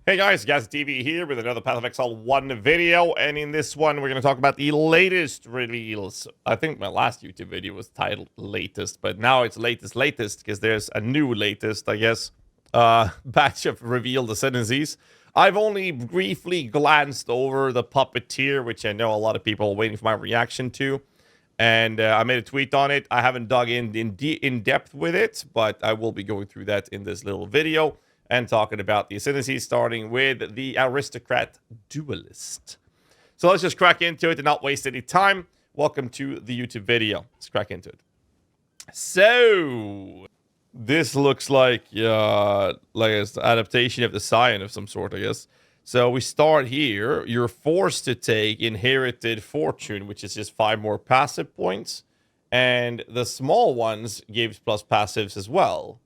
Hey guys, GHAZZY TV here with another Path of Exile 1 video, and in this one we're going to talk about the latest reveals. I think my last YouTube video was titled Latest, but now it's latest because there's a new latest, I guess, batch of revealed Ascendancies. I've only briefly glanced over the Puppeteer, which I know a lot of people are waiting for my reaction to, and I made a tweet on it. I haven't dug in depth with it, but I will be going through that in this little video and talking about the Ascendancies, starting with the Aristocrat Duelist. So let's just crack into it and not waste any time. Welcome to the YouTube video. Let's crack into it. So this looks like an adaptation of the Scion of some sort, I guess. So we start here. You're forced to take Inherited Fortune, which is just 5 more passive points. And the small ones gives plus passives as well.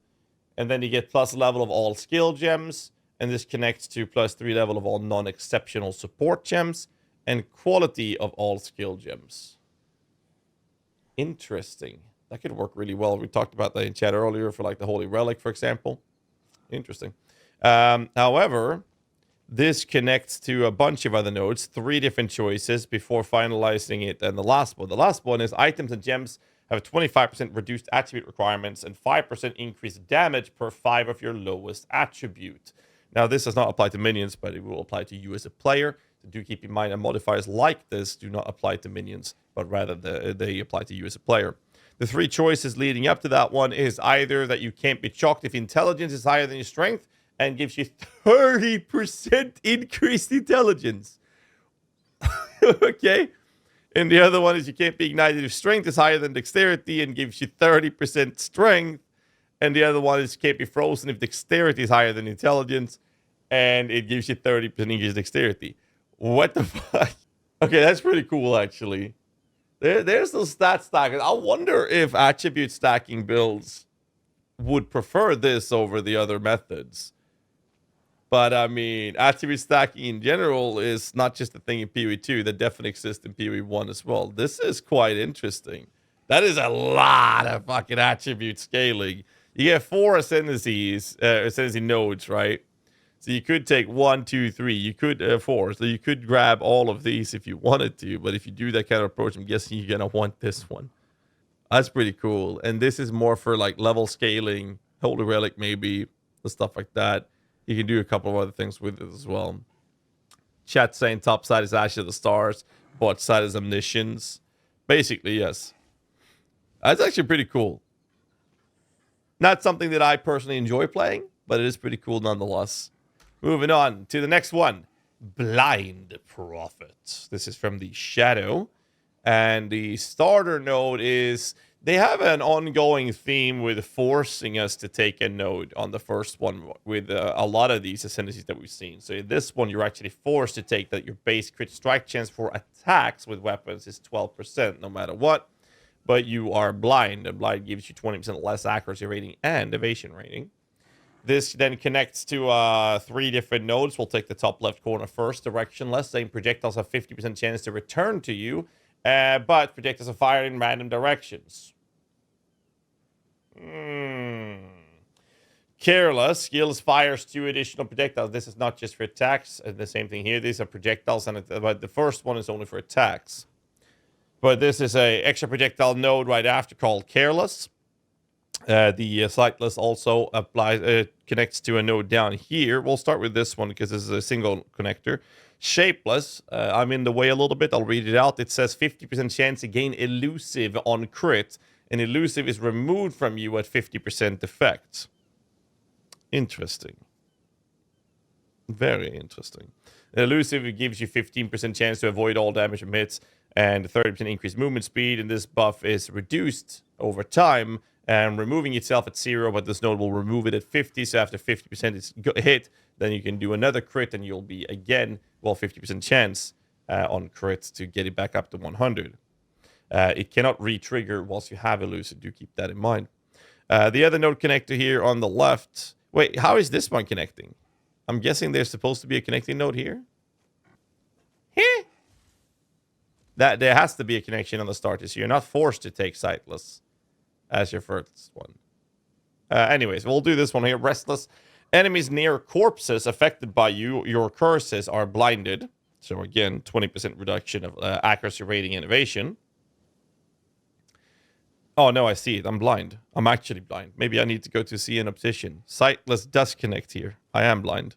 And then you get plus level of all skill gems. And this connects to plus 3 level of all non-exceptional support gems. And quality of all skill gems. Interesting. That could work really well. We talked about that in chat earlier for like the Holy Relic, for example. Interesting. However, this connects to a bunch of other nodes. 3 different choices before finalizing it. And the last one is items and gems have a 25% reduced attribute requirements and 5% increased damage per 5 of your lowest attribute. Now, this does not apply to minions, but it will apply to you as a player. So do keep in mind that modifiers like this do not apply to minions, but rather they apply to you as a player. The 3 choices leading up to that one is either that you can't be shocked if intelligence is higher than your strength and gives you 30% increased intelligence. Okay. And the other one is you can't be ignited if strength is higher than dexterity and gives you 30% strength. And the other one is you can't be frozen if dexterity is higher than intelligence and it gives you 30% increased dexterity. What the fuck? Okay, that's pretty cool, actually. There's those stat stackers. I wonder if attribute stacking builds would prefer this over the other methods. But, I mean, attribute stacking in general is not just a thing in PoE 2. That definitely exists in PoE 1 as well. This is quite interesting. That is a lot of fucking attribute scaling. You get 4 ascendancies, ascendancy nodes, right? So you could take 1, 2, 3. You could 4. So you could grab all of these if you wanted to. But if you do that kind of approach, I'm guessing you're going to want this one. That's pretty cool. And this is more for, like, level scaling, Holy Relic maybe, and stuff like that. You can do a couple of other things with it as well. Chat saying top side is Ash of the Stars, bottom side is Omniscience. Basically, yes. That's actually pretty cool. Not something that I personally enjoy playing, but it is pretty cool nonetheless. Moving on to the next one. Blind Prophet. This is from the Shadow. And the starter node is... They have an ongoing theme with forcing us to take a node on the first one with a lot of these ascendancies that we've seen. So in this one, you're actually forced to take that your base crit strike chance for attacks with weapons is 12% no matter what. But you are blind, and blind gives you 20% less accuracy rating and evasion rating. This then connects to 3 different nodes. We'll take the top left corner first, directionless, saying projectiles have 50% chance to return to you. But projectiles are fired in random directions. Careless. Skills fires 2 additional projectiles. This is not just for attacks. The same thing here. These are projectiles, but the first one is only for attacks. But this is a extra projectile node right after called Careless. The Sightless also applies connects to a node down here. We'll start with this one because this is a single connector. Shapeless. I'm in the way a little bit. I'll read it out. It says 50% chance to gain elusive on crit. And elusive is removed from you at 50% effect. Interesting. Very interesting. Elusive gives you 15% chance to avoid all damage from hits and 30% increased movement speed. And this buff is reduced over time and removing itself at 0, but this node will remove it at 50. So after 50% is hit, then you can do another crit and you'll be again, well, 50% chance on crits to get it back up to 100. It cannot re-trigger whilst you have elusive. Do keep that in mind. The other node connector here on the left. Wait, how is this one connecting? I'm guessing there's supposed to be a connecting node here. That there has to be a connection on the starter, so you're not forced to take Sightless as your first one. Anyways, we'll do this one here. Restless. Enemies near corpses affected by your curses are blinded. So again, 20% reduction of accuracy rating innovation. Oh, no, I see it. I'm blind. I'm actually blind. Maybe I need to go to see an optician. Sightless disconnect here. I am blind.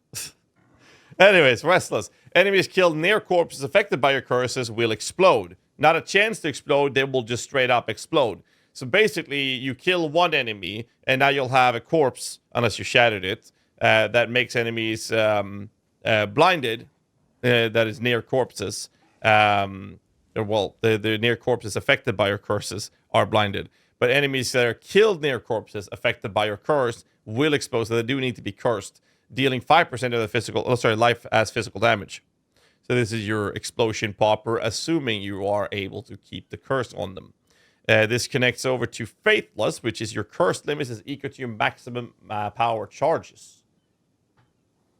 Anyways, restless. Enemies killed near corpses affected by your curses will explode. Not a chance to explode, they will just straight up explode. So basically, you kill one enemy, and now you'll have a corpse, unless you shattered it, that makes enemies blinded, that is near corpses. Well, the near corpses affected by your curses are blinded. But enemies that are killed near corpses affected by your curse will explode, so they do need to be cursed, dealing 5% of the life as physical damage. So this is your explosion popper, assuming you are able to keep the curse on them. This connects over to Faithless, which is your curse limit is equal to your maximum power charges.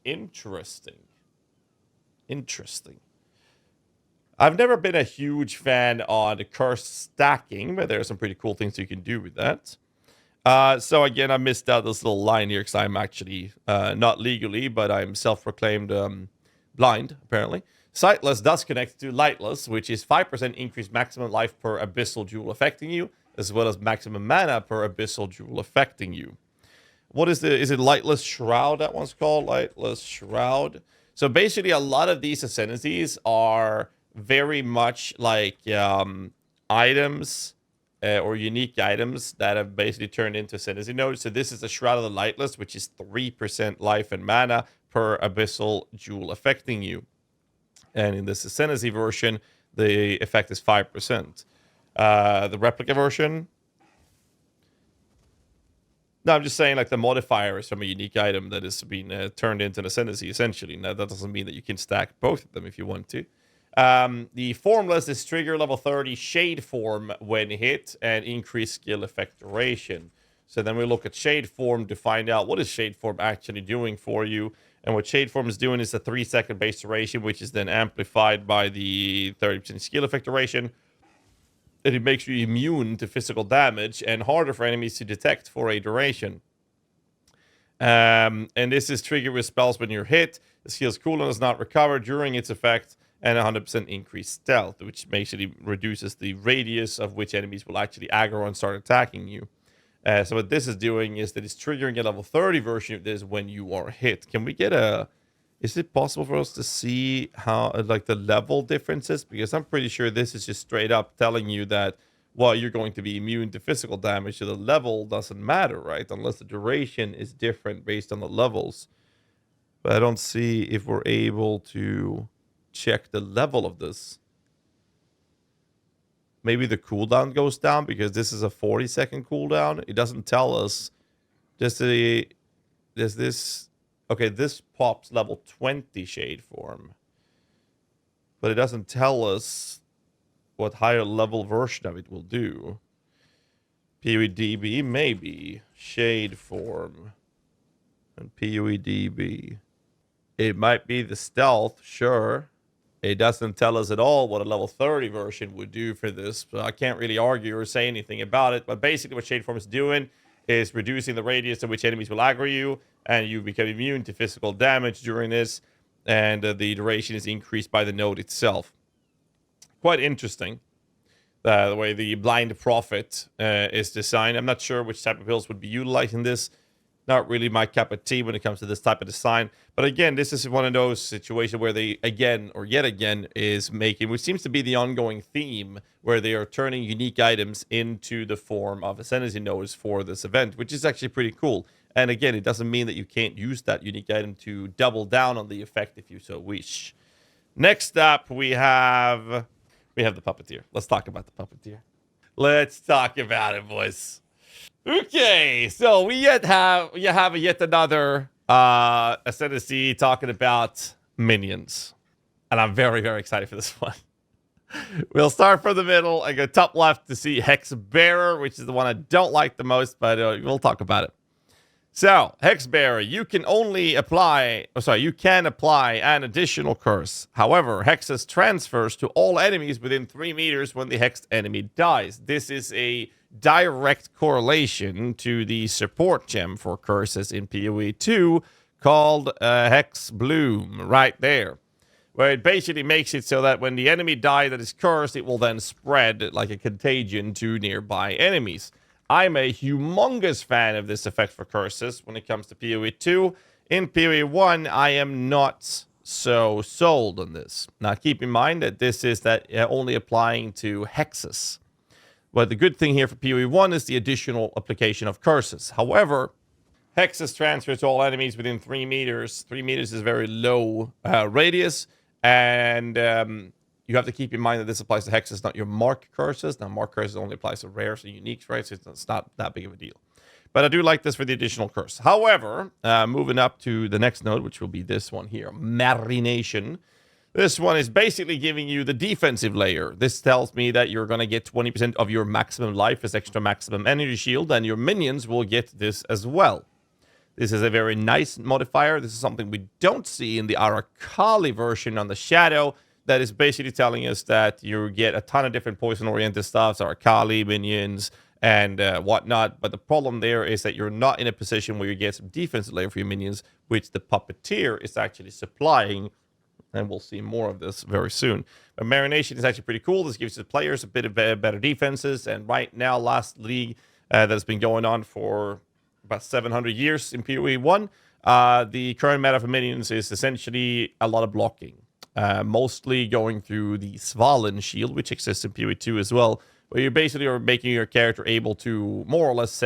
Interesting. I've never been a huge fan on the curse stacking, but there are some pretty cool things you can do with that. So again, I missed out this little line here because I'm actually not legally, but I'm self-proclaimed blind, apparently. Sightless does connect to Lightless, which is 5% increased maximum life per Abyssal Jewel affecting you, as well as maximum mana per Abyssal Jewel affecting you. What is it Lightless Shroud, that one's called? Lightless Shroud. So basically, a lot of these Ascendancies are very much like items or unique items that have basically turned into Ascendancy nodes. So this is the Shroud of the Lightless, which is 3% life and mana per Abyssal Jewel affecting you. And in this Ascendancy version, the effect is 5%. The replica version... No, I'm just saying, like, the modifier is from a unique item that is being turned into an Ascendancy, essentially. Now, that doesn't mean that you can stack both of them if you want to. The Formless is trigger level 30 Shade Form when hit and increase skill effect duration. So then we look at Shade Form to find out what is Shade Form actually doing for you. And what Shade Form is doing is a 3-second base duration, which is then amplified by the 30% skill effect duration. And it makes you immune to physical damage and harder for enemies to detect for a duration. And this is triggered with spells when you're hit. The skill's cooldown does not recover during its effect, and 100% increased stealth, which basically reduces the radius of which enemies will actually aggro and start attacking you. So what this is doing is that it's triggering a level 30 version of this when you are hit. Can we get a... Is it possible for us to see how, like, the level differences? Because I'm pretty sure this is just straight up telling you that, well, you're going to be immune to physical damage, so the level doesn't matter, right? Unless the duration is different based on the levels. But I don't see if we're able to check the level of this. Maybe the cooldown goes down because this is a 40-second cooldown. It doesn't tell us. Does this... Okay, this pops level 20 Shade Form. But it doesn't tell us what higher level version of it will do. PoEDB, maybe. Shade Form. And PoEDB. It might be the stealth, sure. It doesn't tell us at all what a level 30 version would do for this. So I can't really argue or say anything about it. But basically what Shade Form is doing is reducing the radius to which enemies will aggro you, and you become immune to physical damage during this, and the duration is increased by the node itself. Quite interesting, the way the Blind Prophet is designed. I'm not sure which type of builds would be utilizing this. Not really my cup of tea when it comes to this type of design. But again, this is one of those situations where they, again, or yet again, is making, which seems to be the ongoing theme, where they are turning unique items into the form of Ascendancy nodes for this event, which is actually pretty cool. And again, it doesn't mean that you can't use that unique item to double down on the effect if you so wish. Next up, we have the Puppeteer. Let's talk about the Puppeteer. Let's talk about it, boys. Okay, so we have yet another Ascendancy talking about minions. And I'm very, very excited for this one. We'll start from the middle and go top left to see Hex Bearer, which is the one I don't like the most, but we'll talk about it. So, Hex Bearer, you can apply an additional curse. However, Hexes transfers to all enemies within 3 meters when the hexed enemy dies. This is a direct correlation to the support gem for curses in PoE 2, called Hex Bloom right there, where it basically makes it so that when the enemy dies that is cursed, it will then spread like a contagion to nearby enemies. I'm a humongous fan of this effect for curses when it comes to PoE 2. In PoE 1, I am not so sold on this. Now, keep in mind that this is only applying to hexes. But the good thing here for PoE 1 is the additional application of curses. However, hexes transfer to all enemies within 3 meters. 3 meters is very low radius, and you have to keep in mind that this applies to hexes, not your mark curses. Now, mark curses only applies to rares and uniques, right? So it's not that big of a deal. But I do like this for the additional curse. However, moving up to the next node, which will be this one here, Marination. This one is basically giving you the defensive layer. This tells me that you're going to get 20% of your maximum life as extra maximum energy shield, and your minions will get this as well. This is a very nice modifier. This is something we don't see in the Aracali version on the Shadow. That is basically telling us that you get a ton of different poison-oriented stuff, Aracali, minions, and whatnot. But the problem there is that you're not in a position where you get some defensive layer for your minions, which the Puppeteer is actually supplying. And we'll see more of this very soon. But Marination is actually pretty cool. This gives the players a bit of better defenses. And right now, last league that's been going on for about 700 years in PoE 1, the current meta for minions is essentially a lot of blocking. Mostly going through the Svalin shield, which exists in PoE 2 as well, where you basically are making your character able to more or less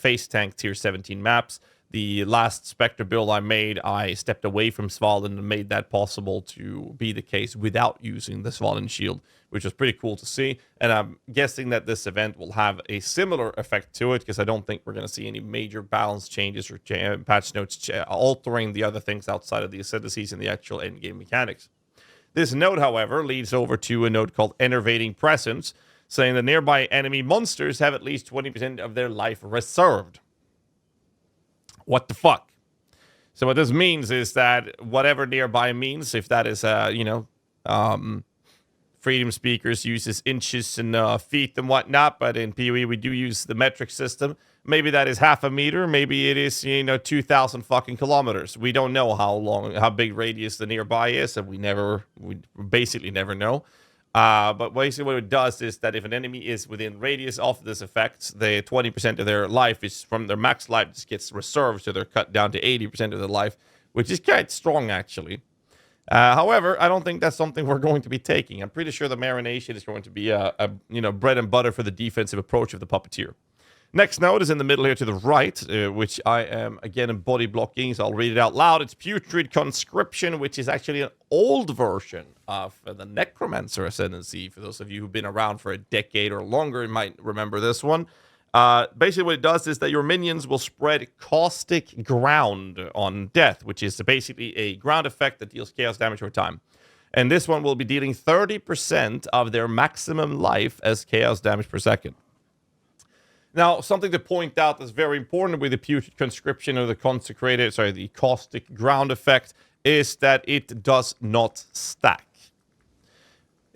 face tank tier 17 maps. The last Spectre build I made, I stepped away from Svalin and made that possible to be the case without using the Svalin shield, which was pretty cool to see. And I'm guessing that this event will have a similar effect to it, because I don't think we're going to see any major balance changes or patch notes altering the other things outside of the Ascendancies and the actual endgame mechanics. This node, however, leads over to a node called Enervating Presence, saying that nearby enemy monsters have at least 20% of their life reserved. What the fuck? So what this means is that whatever nearby means, if that is, Freedom Speakers uses inches and feet and whatnot, but in PoE we do use the metric system. Maybe that is half a meter, maybe it is, 2,000 fucking kilometers. We don't know how big radius the nearby is, and we basically never know. But basically what it does is that if an enemy is within radius of this effect, the 20% of their life is from their max life just gets reserved, so they're cut down to 80% of their life, which is quite strong, actually. However, I don't think that's something we're going to be taking. I'm pretty sure the Marination is going to be a bread and butter for the defensive approach of the Puppeteer. Next node is in the middle here to the right, which I am, again, body blocking, so I'll read it out loud. It's Putrid Conscription, which is actually an old version of the Necromancer Ascendancy. For those of you who've been around for a decade or longer, you might remember this one. Basically, what it does is that your minions will spread Caustic Ground on death, which is basically a ground effect that deals chaos damage over time. And this one will be dealing 30% of their maximum life as chaos damage per second. Now, something to point out that's very important with the Putrid Conscription or the the Caustic Ground effect is that it does not stack.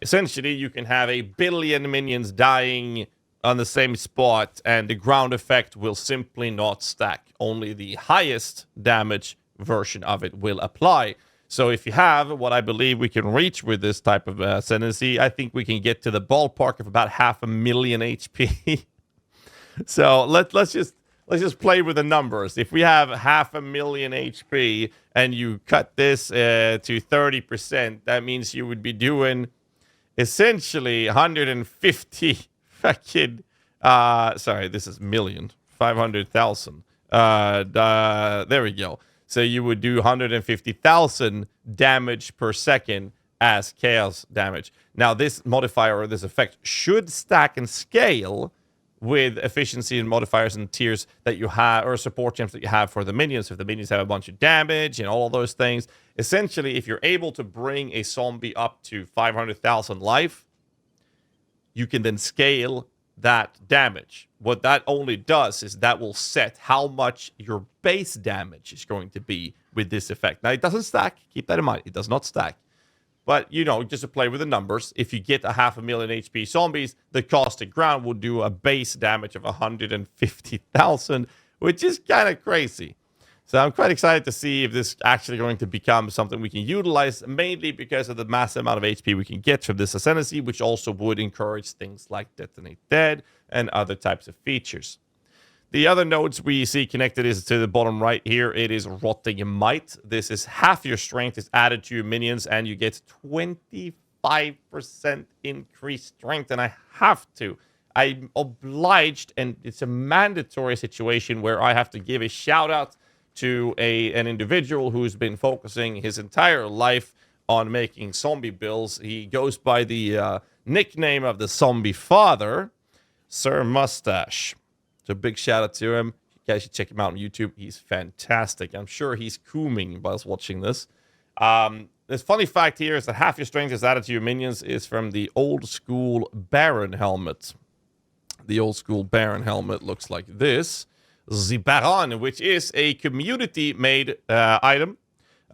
Essentially, you can have 1 billion minions dying on the same spot, and the ground effect will simply not stack. Only the highest damage version of it will apply. So if you have what I believe we can reach with this type of ascendancy, I think we can get to the ballpark of about 500,000 HP. So let's just play with the numbers. If we have 500,000 HP and you cut this to 30%, that means you would be doing essentially 150 fucking sorry, this is million, 500,000. There we go. So you would do 150,000 damage per second as chaos damage. Now this modifier or this effect should stack and scale with efficiency and modifiers and tiers that you have, or support gems that you have for the minions. So if the minions have a bunch of damage and all those things, essentially, if you're able to bring a zombie up to 500,000 life, you can then scale that damage. What that only does is that will set how much your base damage is going to be with this effect. Now, it doesn't stack. Keep that in mind. It does not stack. But, just to play with the numbers, if you get 500,000 HP zombies, the Caustic Ground will do a base damage of 150,000, which is kind of crazy. So I'm quite excited to see if this is actually going to become something we can utilize, mainly because of the massive amount of HP we can get from this Ascendancy, which also would encourage things like Detonate Dead and other types of features. The other nodes we see connected is to the bottom right here. It is Rotting Might. This is half your strength is added to your minions, and you get 25% increased strength, and I have to. I'm obliged, and it's a mandatory situation where I have to give a shout out to an individual who's been focusing his entire life on making zombie builds. He goes by the nickname of the Zombie Father, Sir Mustache. So big shout out to him. You guys should check him out on YouTube. He's fantastic. I'm sure he's cooming whilst watching this. This funny fact here is that half your strength is added to your minions is from the old school Baron helmet. The old school Baron helmet looks like this. The Baron, which is a community-made item.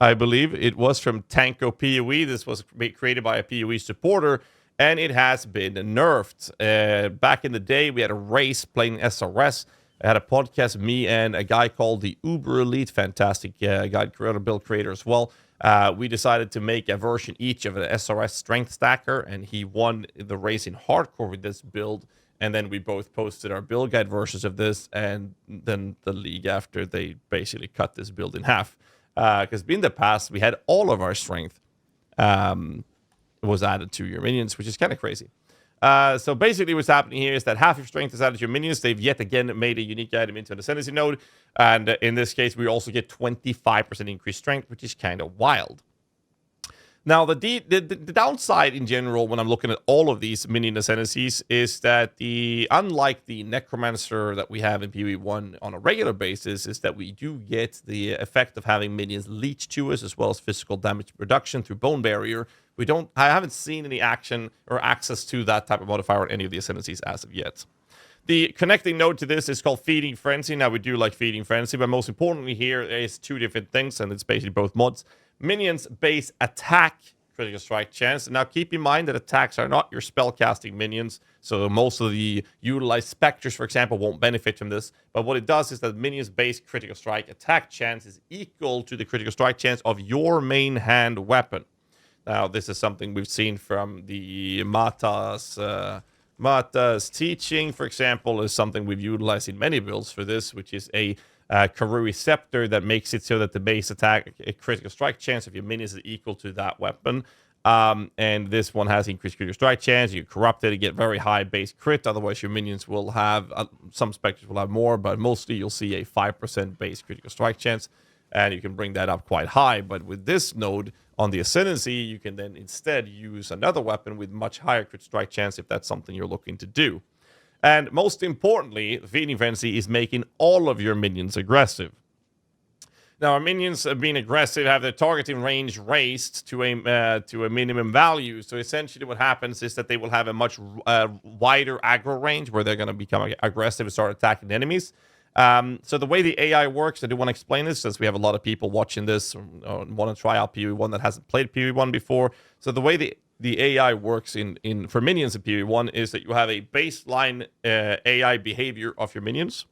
I believe it was from Tanko PoE. This was created by a PoE supporter, and it has been nerfed. Back in the day, we had a race playing SRS. I had a podcast, me and a guy called the Uber Elite, fantastic guy, build creator as well. We decided to make a version each of an SRS strength stacker, and he won the race in hardcore with this build. And then we both posted our build guide versions of this, and then the league after, they basically cut this build in half. Because in the past, we had all of our strength was added to your minions, which is kind of crazy. So basically what's happening here is that half your strength is added to your minions. They've yet again made a unique item into an Ascendancy node. And in this case, we also get 25% increased strength, which is kind of wild. Now, the downside in general, when I'm looking at all of these minion ascendancies, is that unlike the Necromancer that we have in PoE 1 on a regular basis, is that we do get the effect of having minions leech to us, as well as physical damage reduction through Bone Barrier. I haven't seen any action or access to that type of modifier on any of the ascendancies as of yet. The connecting node to this is called Feeding Frenzy. Now, we do like Feeding Frenzy, but most importantly here is two different things, and it's basically both mods. Minions base attack critical strike chance. Now, keep in mind that attacks are not your spellcasting minions, so most of the utilized specters, for example, won't benefit from this. But what it does is that minions base critical strike attack chance is equal to the critical strike chance of your main hand weapon. Now, this is something we've seen from the Mata's teaching, for example, is something we've utilized in many builds for this, which is a Karui Scepter that makes it so that the base attack critical strike chance of your minions is equal to that weapon. And this one has increased critical strike chance. You corrupt it, you get very high base crit. Otherwise, your minions will have, some specters will have more, but mostly you'll see a 5% base critical strike chance. And you can bring that up quite high. But with this node on the Ascendancy, you can then instead use another weapon with much higher crit strike chance if that's something you're looking to do. And most importantly, Feeding Frenzy is making all of your minions aggressive. Now, our minions being aggressive have their targeting range raised to a minimum value. So essentially what happens is that they will have a much wider aggro range where they're going to become aggressive and start attacking enemies. So the way the AI works, I do want to explain this since we have a lot of people watching this or want to try out PoE 1 that hasn't played PoE 1 before. So the way the AI works for minions in PoE 1 is that you have a baseline AI behavior of your minions,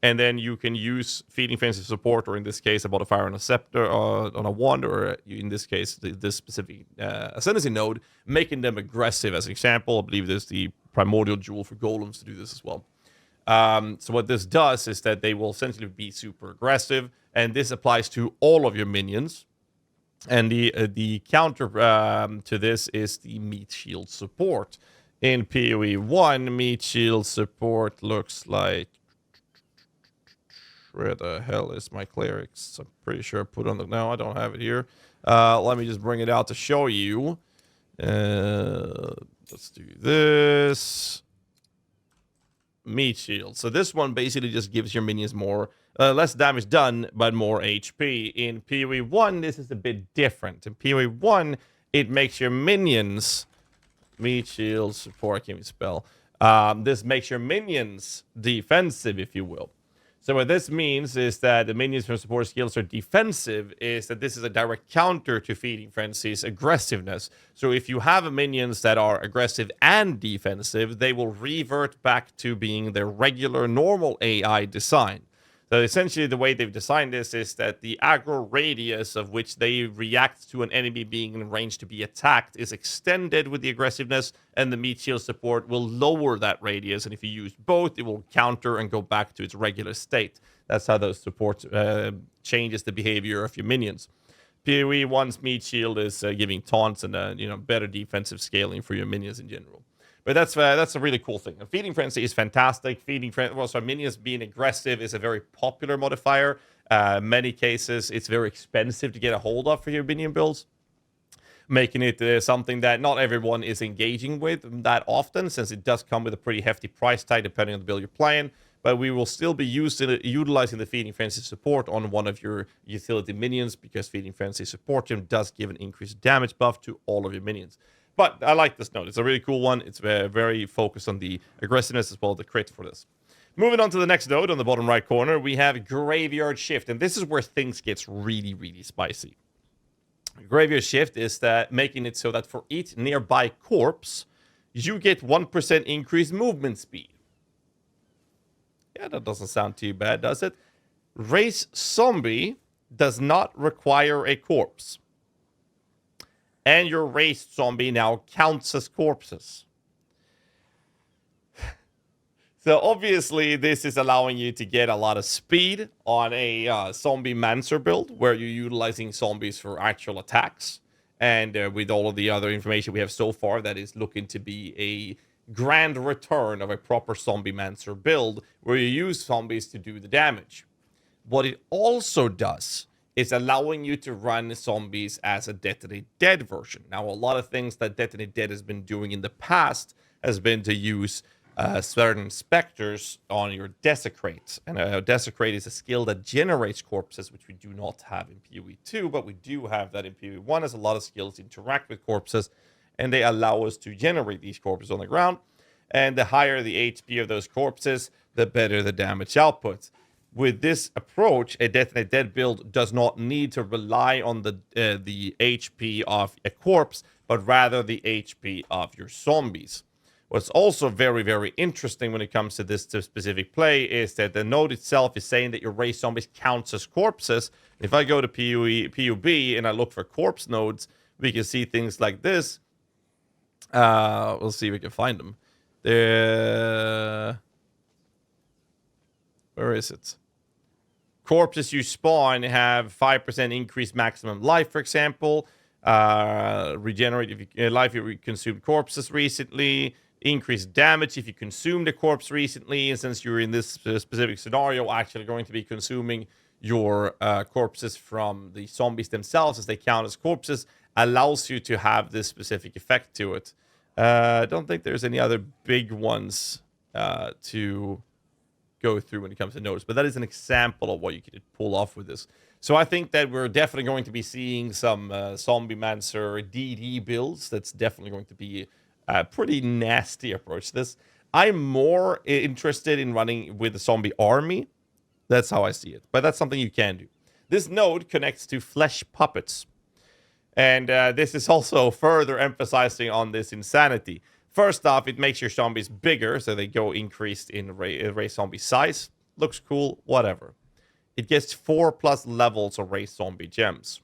and then you can use Feeding Frenzy support, or in this case, a modifier on a scepter, on a wand, or in this case, this specific Ascendancy node, making them aggressive. As an example, I believe there's the Primordial Jewel for Golems to do this as well. So what this does is that they will essentially be super aggressive, and this applies to all of your minions. And the counter to this is the Meat Shield support. In PoE 1, Meat Shield support looks like... Where the hell is my clerics? I'm pretty sure I put on the... No, I don't have it here. Let me just bring it out to show you. Let's do this. Meat Shield. So this one basically just gives your minions more... less damage done, but more HP. In PoE 1, this is a bit different. In PoE 1, it makes your minions... Meat Shield support, can't even spell. This makes your minions defensive, if you will. So what this means is that the minions from support skills are defensive, is that this is a direct counter to Feeding Frenzy's aggressiveness. So if you have minions that are aggressive and defensive, they will revert back to being their regular, normal AI design. So essentially, the way they've designed this is that the aggro radius of which they react to an enemy being in range to be attacked is extended with the aggressiveness, and the meat shield support will lower that radius. And if you use both, it will counter and go back to its regular state. That's how those supports changes the behavior of your minions. PoE 1's meat shield is giving taunts and better defensive scaling for your minions in general. But that's a really cool thing. And Feeding Frenzy is fantastic. Minions being aggressive is a very popular modifier. Many cases, it's very expensive to get a hold of for your minion builds, making it something that not everyone is engaging with that often, since it does come with a pretty hefty price tag depending on the build you're playing. But we will still be utilizing the Feeding Frenzy support on one of your utility minions, because Feeding Frenzy support gem does give an increased damage buff to all of your minions. But I like this node. It's a really cool one. It's very focused on the aggressiveness as well as the crit for this. Moving on to the next node on the bottom right corner, we have Graveyard Shift. And this is where things gets really, really spicy. Graveyard Shift is that making it so that for each nearby corpse, you get 1% increased movement speed. Yeah, that doesn't sound too bad, does it? Race Zombie does not require a corpse. And your raised zombie now counts as corpses. So obviously, this is allowing you to get a lot of speed on a zombie mancer build, where you're utilizing zombies for actual attacks. And with all of the other information we have so far, that is looking to be a grand return of a proper zombie mancer build, where you use zombies to do the damage. What it also does is allowing you to run zombies as a Detonate Dead version. Now, a lot of things that Detonate Dead has been doing in the past has been to use certain specters on your Desecrate. And Desecrate is a skill that generates corpses, which we do not have in PoE 2, but we do have that in PoE 1, as a lot of skills interact with corpses, and they allow us to generate these corpses on the ground. And the higher the HP of those corpses, the better the damage output. With this approach, a Detonate Dead build does not need to rely on the HP of a corpse, but rather the HP of your zombies. What's also very, very interesting when it comes to this specific play is that the node itself is saying that your raised zombies counts as corpses. If I go to PUB and I look for corpse nodes, we can see things like this. We'll see if we can find them. Where is it? Corpses you spawn have 5% increased maximum life, for example. Regenerate if you life if you consumed corpses recently. Increased damage if you consumed a corpse recently. And since you're in this specific scenario, actually going to be consuming your corpses from the zombies themselves, as they count as corpses, allows you to have this specific effect to it. I don't think there's any other big ones to go through when it comes to nodes, but that is an example of what you could pull off with this. So I think that we're definitely going to be seeing some Zombie Mancer DD builds. That's definitely going to be a pretty nasty approach to this. I'm more interested in running with the zombie army. That's how I see it, but that's something you can do. This node connects to flesh puppets, and this is also further emphasizing on this insanity. First off, it makes your zombies bigger, so they go increased in race zombie size. Looks cool, whatever. It gets 4+ levels of race zombie gems.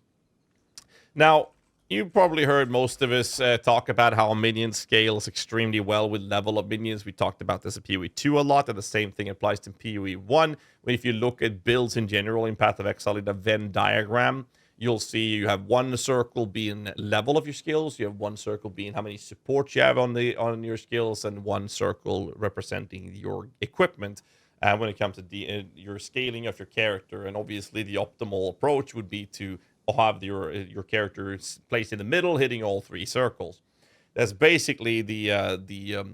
Now, you probably heard most of us talk about how a minion scales extremely well with level of minions. We talked about this in PoE 2 a lot, and the same thing applies to PoE 1. If you look at builds in general in Path of Exile in the Venn diagram, you'll see you have one circle being level of your skills, you have one circle being how many supports you have on your skills, and one circle representing your equipment when it comes to your scaling of your character. And obviously the optimal approach would be to have your character placed in the middle, hitting all 3 circles. That's basically the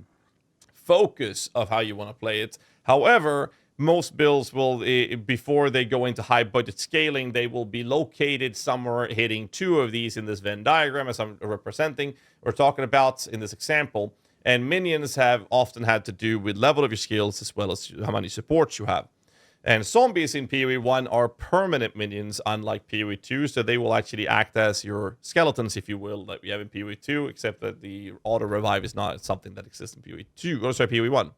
focus of how you want to play it. However, most builds will, before they go into high budget scaling, they will be located somewhere hitting 2 of these in this Venn diagram, as I'm representing or talking about in this example. And minions have often had to do with level of your skills as well as how many supports you have. And zombies in PoE 1 are permanent minions, unlike PoE 2, so they will actually act as your skeletons, if you will, that we have in PoE 2, except that the auto revive is not something that exists in PoE 2, PoE 1.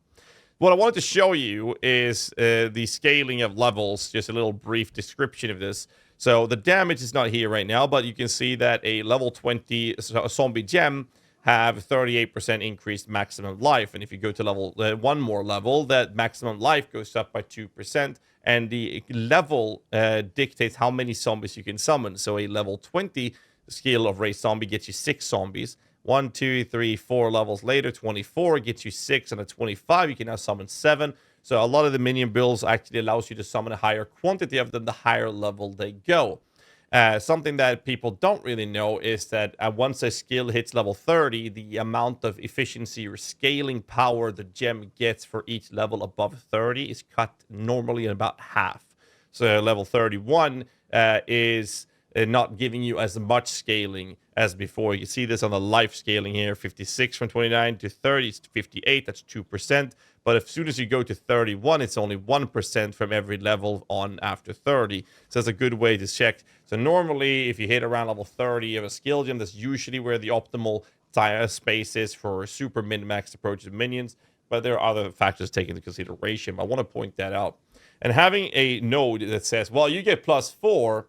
What I wanted to show you is the scaling of levels, just a little brief description of this. So the damage is not here right now, but you can see that a level 20 zombie gem have 38% increased maximum life. And if you go to level one more level, that maximum life goes up by 2%. And the level dictates how many zombies you can summon. So a level 20 skill of race zombie gets you 6 zombies. 1, 2, 3, 4 levels later, 24 gets you 6, and at 25 you can now summon 7. So a lot of the minion builds actually allows you to summon a higher quantity of them the higher level they go. Something that people don't really know is that once a skill hits level 30, the amount of efficiency or scaling power the gem gets for each level above 30 is cut normally in about half. So level 31 is not giving you as much scaling as before. You see this on the life scaling here, 56 from 29 to 30 is 58, that's 2%. But as soon as you go to 31, it's only 1% from every level on after 30. So that's a good way to check. So normally, if you hit around level 30 of a skill gem, that's usually where the optimal space is for super min-max approach of minions. But there are other factors taken into consideration. I want to point that out. And having a node that says, well, you get +4,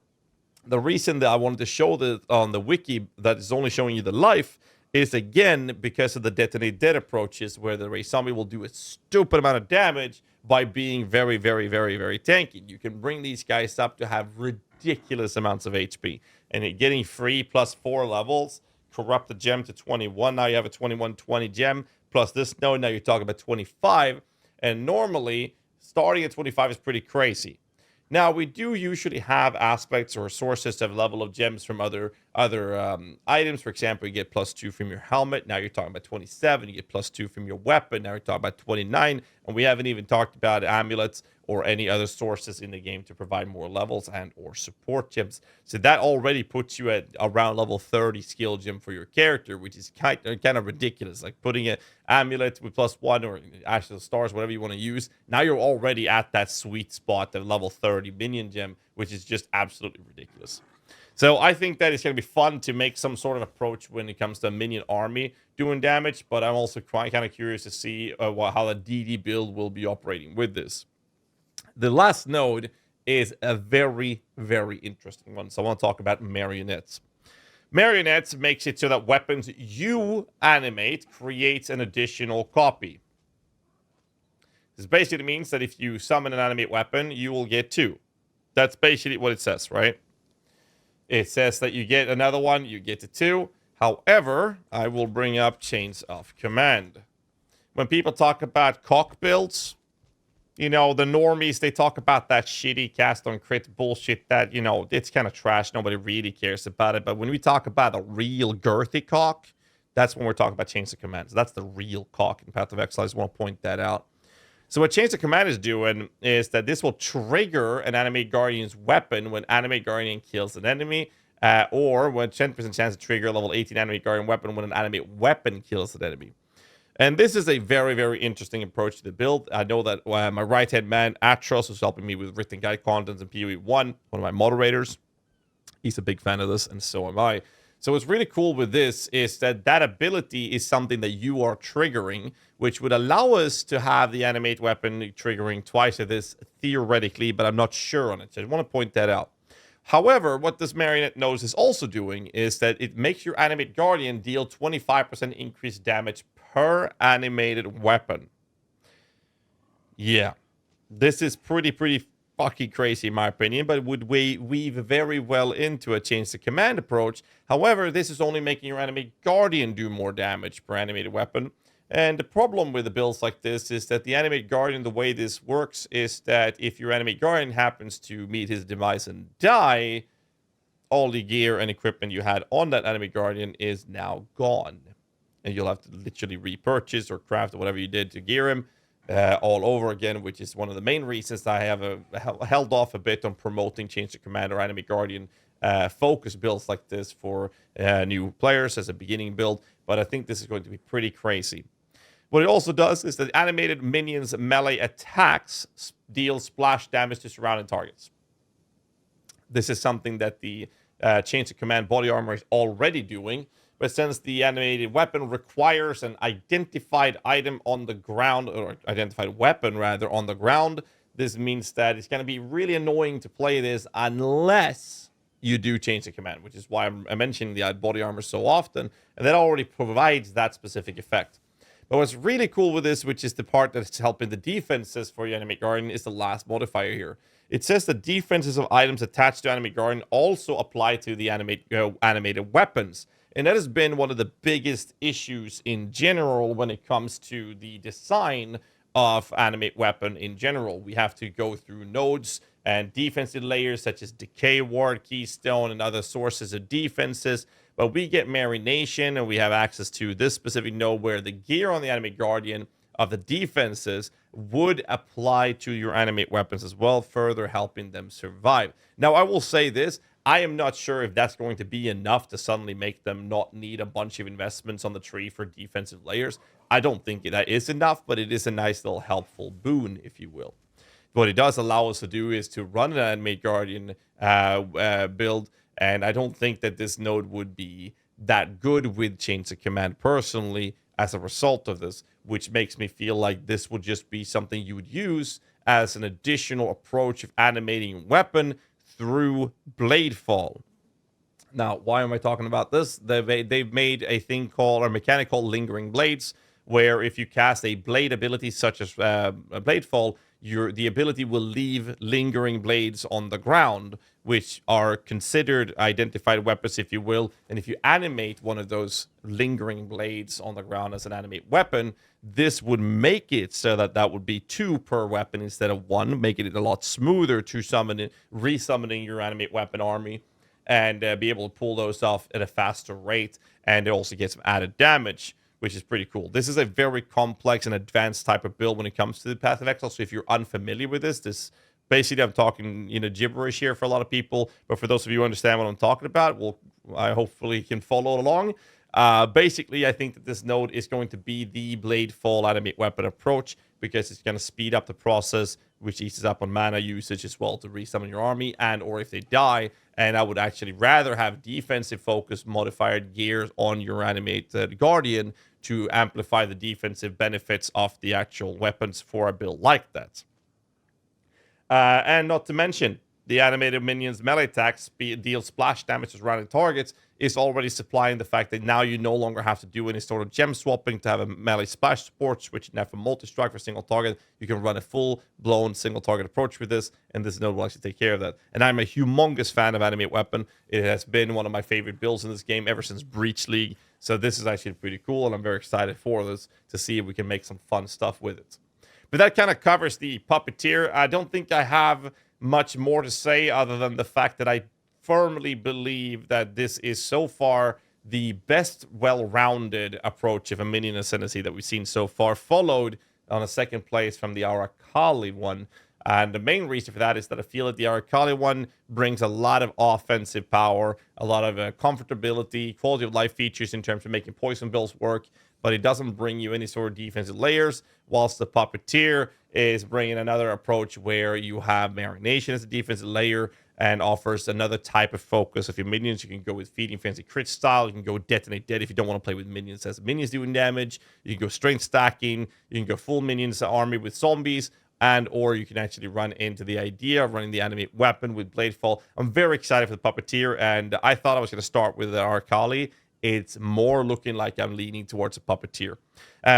the reason that I wanted to show that on the wiki that is only showing you the life is, again, because of the detonate dead approaches, where the race zombie will do a stupid amount of damage by being very, very, very, very tanky. You can bring these guys up to have ridiculous amounts of HP. And getting free +4 levels, corrupt the gem to 21. Now you have a 21-20 gem, plus this node, now you're talking about 25. And normally, starting at 25 is pretty crazy. Now, we do usually have aspects or sources of level of gems from other items. For example, you get +2 from your helmet. Now you're talking about 27. You get +2 from your weapon. Now you're talking about 29. And we haven't even talked about amulets or any other sources in the game to provide more levels and or support gems. So that already puts you at around level 30 skill gem for your character, which is kind of ridiculous. Like putting an amulet with +1 or actual stars, whatever you want to use. Now you're already at that sweet spot of level 30 minion gem, which is just absolutely ridiculous. So I think that it's going to be fun to make some sort of approach when it comes to a minion army doing damage, but I'm also kind of curious to see how the DD build will be operating with this. The last node is a very, very interesting one. So I want to talk about marionettes. Marionettes makes it so that weapons you animate creates an additional copy. This basically means that if you summon an animate weapon, you will get 2. That's basically what it says, right? It says that you get another one, you get to 2. However, I will bring up chains of command. When people talk about cock builds, you know, the normies, they talk about that shitty cast on crit bullshit that, you know, it's kind of trash. Nobody really cares about it. But when we talk about a real girthy cock, that's when we're talking about chains of command. So that's the real cock in Path of Exile. I just want to point that out. So what Chains of Command is doing is that this will trigger an Animate Guardian's weapon when Animate Guardian kills an enemy, or when 10% chance to trigger a level 18 Animate Guardian weapon when an Animate weapon kills an enemy. And this is a very, very interesting approach to the build. I know that my right-hand man, Atros, is helping me with written guide contents in PoE 1, one of my moderators. He's a big fan of this, and so am I. So what's really cool with this is that that ability is something that you are triggering, which would allow us to have the animate weapon triggering twice of this theoretically, but I'm not sure on it. So I want to point that out. However, what this Marionette nose is also doing is that it makes your animate guardian deal 25% increased damage per animated weapon. Yeah, this is pretty fucking crazy in my opinion, but would weave very well into a change the command approach. However, this is only making your animate guardian do more damage per animated weapon. And the problem with the builds like this is that the animate guardian, the way this works is that if your animate guardian happens to meet his demise and die, all the gear and equipment you had on that animate guardian is now gone. And you'll have to literally repurchase or craft or whatever you did to gear him all over again, which is one of the main reasons I have held off a bit on promoting Change the Command or Animate Guardian focus builds like this for new players as a beginning build. But I think this is going to be pretty crazy. What it also does is that animated minions' melee attacks deal splash damage to surrounding targets. This is something that the Change of Command body armor is already doing, but since the animated weapon requires an identified item on the ground, or identified weapon rather, on the ground, this means that it's going to be really annoying to play this unless you do change the command, which is why I'm mentioning the body armor so often, and that already provides that specific effect. But what's really cool with this, which is the part that's helping the defenses for your Animate Guardian, is the last modifier here. It says the defenses of items attached to Animate Guardian also apply to the animated weapons. And that has been one of the biggest issues in general when it comes to the design of animate weapon in general. We have to go through nodes and defensive layers such as Decay Ward, Keystone, and other sources of defenses. But we get Marination, and we have access to this specific node where the gear on the Animate Guardian of the defenses would apply to your animate weapons as well, further helping them survive. Now, I will say this. I am not sure if that's going to be enough to suddenly make them not need a bunch of investments on the tree for defensive layers. I don't think that is enough, but it is a nice little helpful boon, if you will. What it does allow us to do is to run an Animate Guardian build, and I don't think that this node would be that good with Chains of Command personally as a result of this, which makes me feel like this would just be something you would use as an additional approach of animating weapon through Bladefall. Now, why am I talking about this? They've made a thing called, or mechanic called Lingering Blades, where if you cast a blade ability such as a Bladefall, the ability will leave lingering blades on the ground, which are considered identified weapons, if you will. And if you animate one of those lingering blades on the ground as an animate weapon, this would make it so that that would be 2 per weapon instead of 1, making it a lot smoother to summon it, resummoning your animate weapon army, and be able to pull those off at a faster rate, and also get some added damage, which is pretty cool. This is a very complex and advanced type of build when it comes to the Path of Exile. So if you're unfamiliar with this basically, I'm talking gibberish here for a lot of people, but for those of you who understand what I'm talking about, I hopefully can follow along. Basically, I think that this node is going to be the Bladefall animate weapon approach, because it's going to speed up the process, which eases up on mana usage as well to resummon your army, and or if they die. And I would actually rather have defensive focus modified gears on your animated Guardian to amplify the defensive benefits of the actual weapons for a build like that. And not to mention, the animated minions melee attack deals splash damage to surrounding targets is already supplying the fact that now you no longer have to do any sort of gem swapping to have a melee splash support, switching that from multi-strike for single target. You can run a full-blown single target approach with this, and this node will actually take care of that. And I'm a humongous fan of animate weapon. It has been one of my favorite builds in this game ever since Breach League. So this is actually pretty cool, and I'm very excited for this to see if we can make some fun stuff with it. But that kind of covers the Puppeteer. I don't think I have much more to say other than the fact that I firmly believe that this is so far the best well-rounded approach of a minion ascendancy that we've seen so far, followed on a second place from the Aracali one. And the main reason for that is that I feel that the Aracali one brings a lot of offensive power, a lot of comfortability, quality of life features in terms of making poison builds work, but it doesn't bring you any sort of defensive layers, whilst the Puppeteer is bringing another approach where you have Marination as a defensive layer and offers another type of focus of your minions. You can go with Feeding Frenzy crit style. You can go Detonate Dead if you don't want to play with minions as minions doing damage. You can go strength stacking. You can go full minions army with zombies. And or you can actually run into the idea of running the animate weapon with Bladefall. I'm very excited for the Puppeteer, and I thought I was going to start with the Aracali. It's more looking like I'm leaning towards a Puppeteer.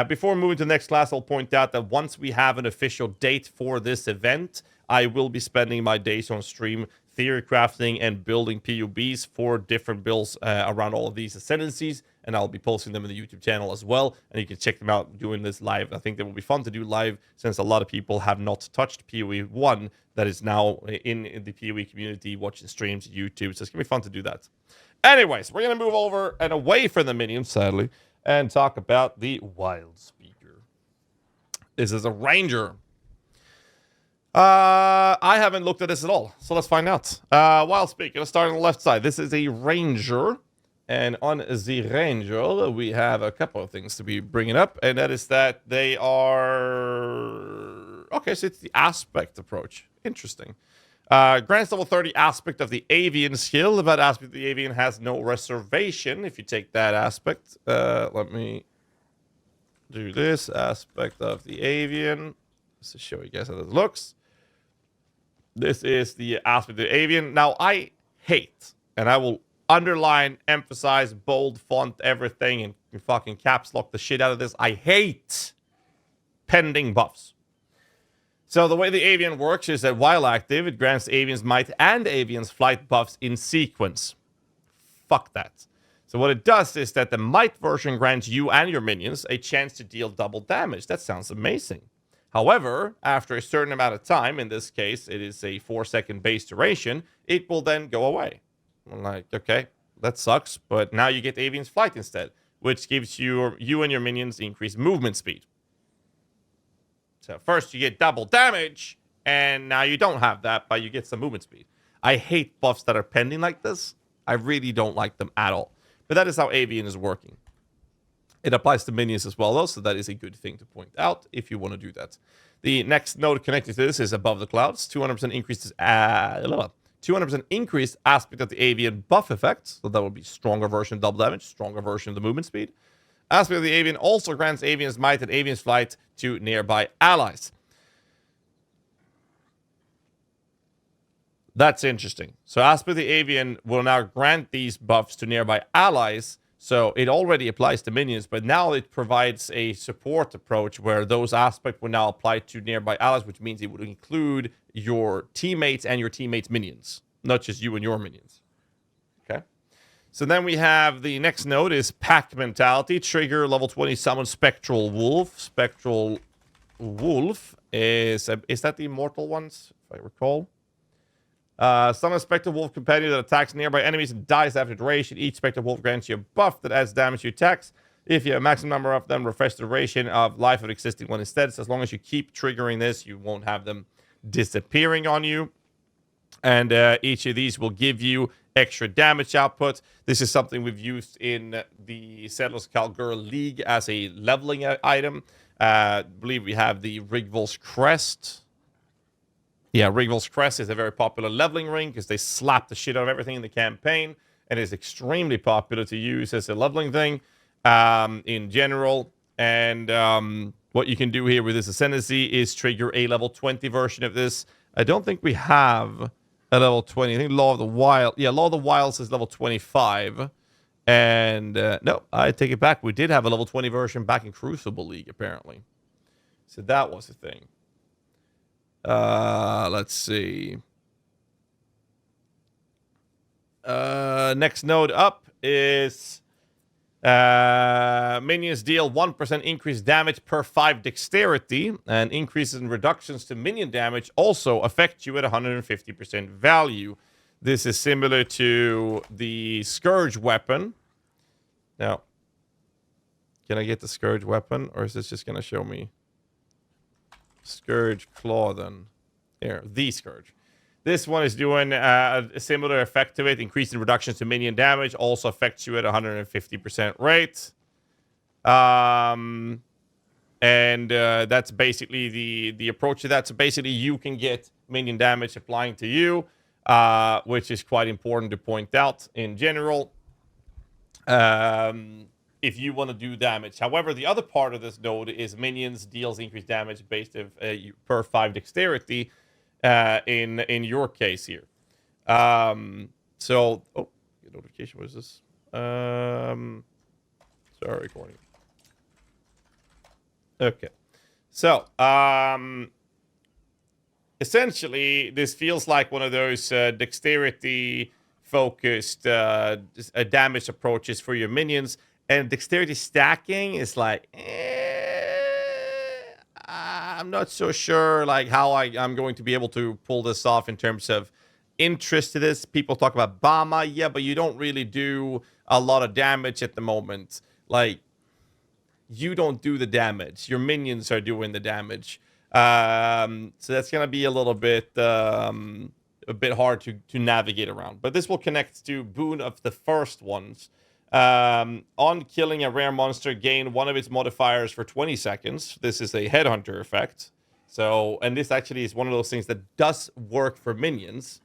Before moving to the next class, I'll point out that once we have an official date for this event, I will be spending my days on stream theory crafting and building PUBs for different builds around all of these ascendancies, and I'll be posting them in the YouTube channel as well, and you can check them out doing this live. I think that will be fun to do live, since a lot of people have not touched PoE 1 that is now in the PoE community watching streams on YouTube, so it's going to be fun to do that. Anyways, we're going to move over and away from the minions, sadly, and talk about the Wildspeaker. This is a ranger. I haven't looked at this at all, so let's find out. Wildspeaker, let's start on the left side. This is a ranger, and on the ranger, we have a couple of things to be bringing up, and that is that they are... Okay, so it's the aspect approach. Interesting. Grants level 30 aspect of the avian skill. That aspect of the avian has no reservation. If you take that aspect, let me do this aspect of the avian just to show you guys how this looks. This is the aspect of the avian. Now, I hate, and I will underline, emphasize, bold font, everything, and fucking caps lock the shit out of this. I hate pending buffs. So the way the avian works is that while active, it grants avian's might and avian's flight buffs in sequence. Fuck that. So what it does is that the might version grants you and your minions a chance to deal double damage. That sounds amazing. However, after a certain amount of time, in this case, it is a 4-second base duration, it will then go away. I'm like, okay, that sucks, but now you get avian's flight instead, which gives you and your minions increased movement speed. So first you get double damage, and now you don't have that, but you get some movement speed. I hate buffs that are pending like this. I really don't like them at all. But that is how avian is working. It applies to minions as well, though, so that is a good thing to point out if you want to do that. The next node connected to this is above the clouds. 200% increases 200% increased aspect of the avian buff effect. So that would be stronger version of double damage, stronger version of the movement speed. Aspect of the avian also grants avian's might and avian's flight to nearby allies. That's interesting. So aspect of the avian will now grant these buffs to nearby allies. So it already applies to minions, but now it provides a support approach where those aspects will now apply to nearby allies, which means it would include your teammates and your teammates' minions, not just you and your minions. Okay. So then we have the next node is pack mentality. Trigger level 20 summon Spectral Wolf. Spectral Wolf is that the immortal ones, if I recall? Summon a Spectral Wolf companion that attacks nearby enemies and dies after duration. Each Spectral Wolf grants you a buff that adds damage to attacks. If you have a maximum number of them, refresh the duration of life of the existing one instead. So as long as you keep triggering this, you won't have them disappearing on you. And each of these will give you extra damage output. This is something we've used in the Settlers Calgura League as a leveling item. I believe we have the Rigvol's Crest. Yeah, Rigvol's Crest is a very popular leveling ring because they slap the shit out of everything in the campaign, and is extremely popular to use as a leveling thing in general. And what you can do here with this Ascendancy is trigger a level 20 version of this. I don't think we have a level 20. I think Law of the Wild. Yeah, Law of the Wilds is level 25. And no, I take it back. We did have a level 20 version back in Crucible League, apparently. So that was a thing. Let's see. Next node up is minions deal 1% increased damage per 5 dexterity, and increases and reductions to minion damage also affect you at 150% value. This is similar to the Scourge weapon. Now, can I get the Scourge weapon, or is this just going to show me Scourge Claw then? Here, the Scourge. This one is doing a similar effect to it. Increasing reductions to minion damage also affects you at 150% rate. And that's basically the approach to that. So basically, you can get minion damage applying to you, which is quite important to point out in general. If you want to do damage. However, the other part of this node is minions deals increased damage based of per 5 dexterity in your case here. So, oh, notification, what is this? Sorry, recording. Okay. So, essentially, this feels like one of those dexterity focused damage approaches for your minions. And dexterity stacking is like, I'm not so sure like how I'm going to be able to pull this off in terms of interest to this. People talk about Bama, yeah, but you don't really do a lot of damage at the moment. Like, you don't do the damage. Your minions are doing the damage. So that's going to be a little bit hard to navigate around. But this will connect to Boon of the first ones. On killing a rare monster, gain one of its modifiers for 20 seconds. This is a headhunter effect. So, and this actually is one of those things that does work for minions.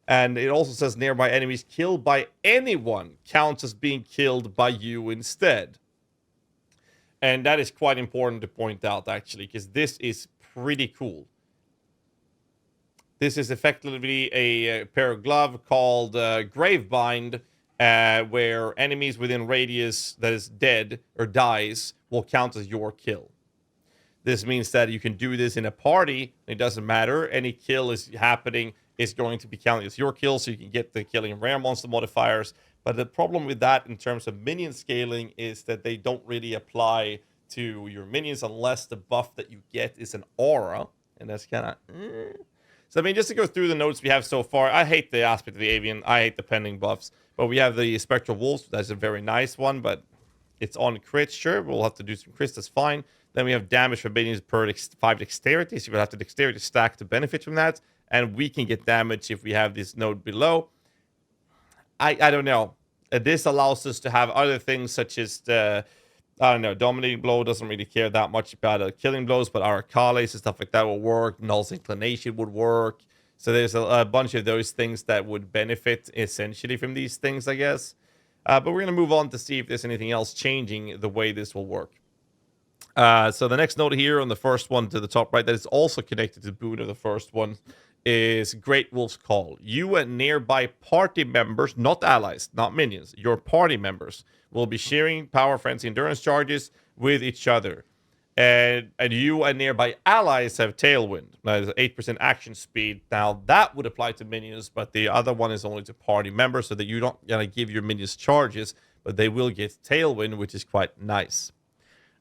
And it also says nearby enemies killed by anyone counts as being killed by you instead. And that is quite important to point out, actually, because this is pretty cool. This is effectively a pair of glove called Gravebind, where enemies within radius that is dead or dies will count as your kill. This means that you can do this in a party. It doesn't matter. Any kill is happening is going to be counted as your kill, so you can get the killing rare monster modifiers. But the problem with that in terms of minion scaling is that they don't really apply to your minions unless the buff that you get is an aura. And that's kind of... So, I mean, just to go through the notes we have so far, I hate the aspect of the avian. I hate the pending buffs. But we have the Spectral Wolves. That's a very nice one, but it's on crits. Sure, we'll have to do some crits. That's fine. Then we have damage for minions per 5 dexterity. So you'll have to dexterity stack to benefit from that. And we can get damage if we have this node below. I don't know. This allows us to have other things such as the... I don't know, Dominating Blow doesn't really care that much about killing blows, but our Arcales and stuff like that will work. Null's Inclination would work. So there's a bunch of those things that would benefit essentially from these things, I guess. But we're going to move on to see if there's anything else changing the way this will work. So the next note here on the first one to the top right that is also connected to Boon of the first one is Great Wolf's Call. You and nearby party members, not allies, not minions, your party members will be sharing power, frenzy, endurance charges with each other. And you and nearby allies have Tailwind. That is 8% action speed. Now, that would apply to minions, but the other one is only to party members, so that you don't gonna give your minions charges, but they will get Tailwind, which is quite nice.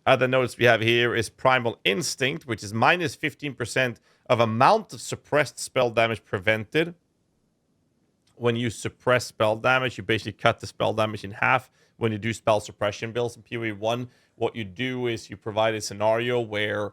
Other notes we have here is Primal Instinct, which is minus 15% of amount of suppressed spell damage prevented. When you suppress spell damage, you basically cut the spell damage in half. When you do spell suppression builds in PoE 1, what you do is you provide a scenario where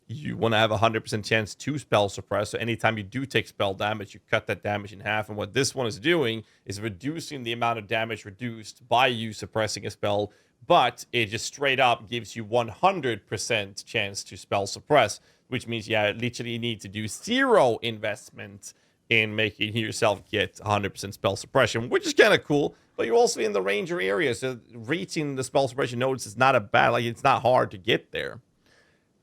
you want to have a 100% chance to spell suppress. So anytime you do take spell damage, you cut that damage in half. And what this one is doing is reducing the amount of damage reduced by you suppressing a spell, but it just straight up gives you 100% chance to spell suppress, which means, yeah, literally you need to do 0 investment in making yourself get 100% spell suppression, which is kind of cool. But you're also in the ranger area, so reaching the spell suppression nodes is not a bad, like, it's not hard to get there.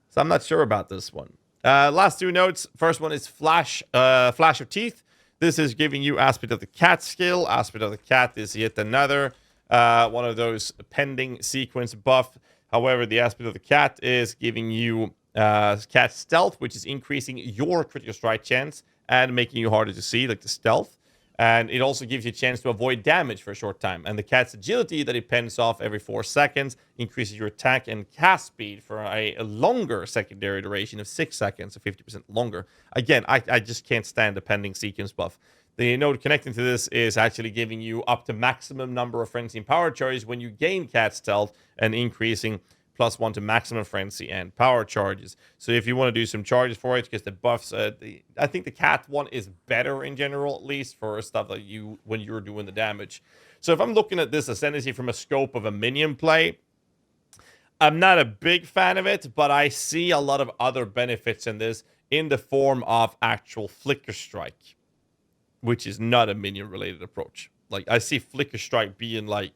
So I'm not sure about this one. Last two notes. First one is Flash of Teeth. This is giving you Aspect of the Cat skill. Aspect of the Cat is yet another one of those pending sequence buff. However, the Aspect of the Cat is giving you Cat Stealth, which is increasing your critical strike chance and making you harder to see, like the stealth. And it also gives you a chance to avoid damage for a short time. And the cat's agility that it pens off every 4 seconds increases your attack and cast speed for a longer secondary duration of 6 seconds, so 50% longer. Again, I just can't stand the pending sequence buff. The node connecting to this is actually giving you up to maximum number of frenzy and power charges when you gain cat stealth, and increasing +1 to maximum frenzy and power charges. So if you want to do some charges for it, because the buffs, I think the cat one is better in general, at least for stuff that when you're doing the damage. So if I'm looking at this Ascendancy from a scope of a minion play, I'm not a big fan of it, but I see a lot of other benefits in this in the form of actual Flicker Strike, which is not a minion related approach. Like, I see Flicker Strike being like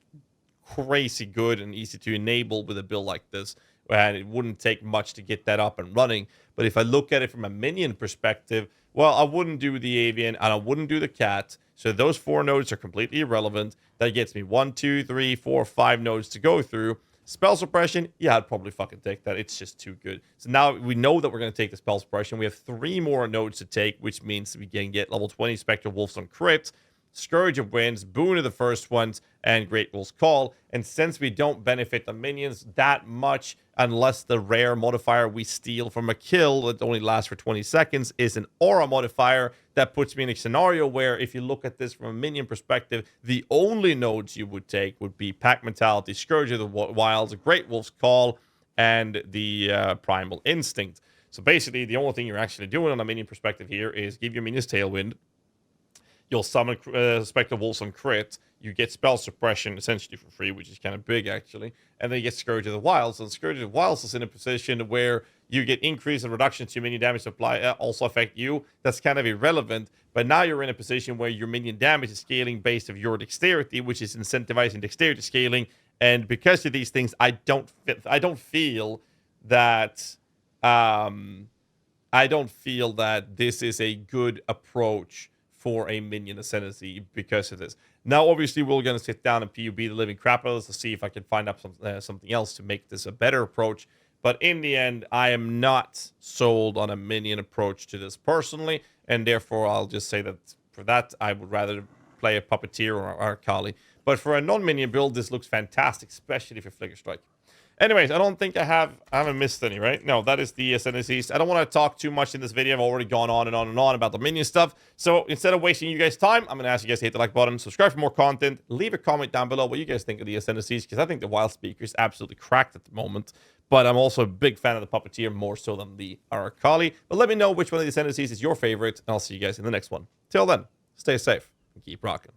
crazy good and easy to enable with a build like this, and it wouldn't take much to get that up and running. But if I look at it from a minion perspective, well, I wouldn't do the avian and I wouldn't do the cat, so those 4 nodes are completely irrelevant. That gets me 1, 2, 3, 4, 5 nodes to go through. Spell suppression, yeah, I'd probably fucking take that. It's just too good. So now we know that we're going to take the spell suppression. We have 3 more nodes to take, which means we can get level 20 Spectral Wolves on crit, Scourge of Winds, Boon of the first ones, and Great Wolf's Call. And since we don't benefit the minions that much, unless the rare modifier we steal from a kill that only lasts for 20 seconds is an aura modifier, that puts me in a scenario where, if you look at this from a minion perspective, the only nodes you would take would be Pack Mentality, Scourge of the Wilds, Great Wolf's Call, and the Primal Instinct. So basically, the only thing you're actually doing on a minion perspective here is give your minions Tailwind. you'll summon Spectre Wolves on crit. You get spell suppression essentially for free, which is kind of big actually. And then you get Scourge of the Wilds. And Scourge of the Wilds is in a position where you get increase and reduction to minion damage supply also affect you. That's kind of irrelevant. But now you're in a position where your minion damage is scaling based of your dexterity, which is incentivizing dexterity scaling. And because of these things, I don't feel that this is a good approach for a minion ascendancy because of this. Now, obviously, we're going to sit down and PUB the living crap out of this to see if I can find up something else to make this a better approach. But in the end, I am not sold on a minion approach to this personally, and therefore I'll just say that for that, I would rather play a Puppeteer or Arcali. But for a non-minion build, this looks fantastic, especially for Flicker Strike. Anyways, I don't think I haven't missed any, right? No, that is the Ascendancies. I don't want to talk too much in this video. I've already gone on and on and on about the minion stuff. So instead of wasting you guys' time, I'm going to ask you guys to hit the like button, subscribe for more content, leave a comment down below what you guys think of the Ascendancies, because I think the Wildspeaker is absolutely cracked at the moment. But I'm also a big fan of the Puppeteer, more so than the Arcali. But let me know which one of the Ascendancies is your favorite, and I'll see you guys in the next one. Till then, stay safe and keep rocking.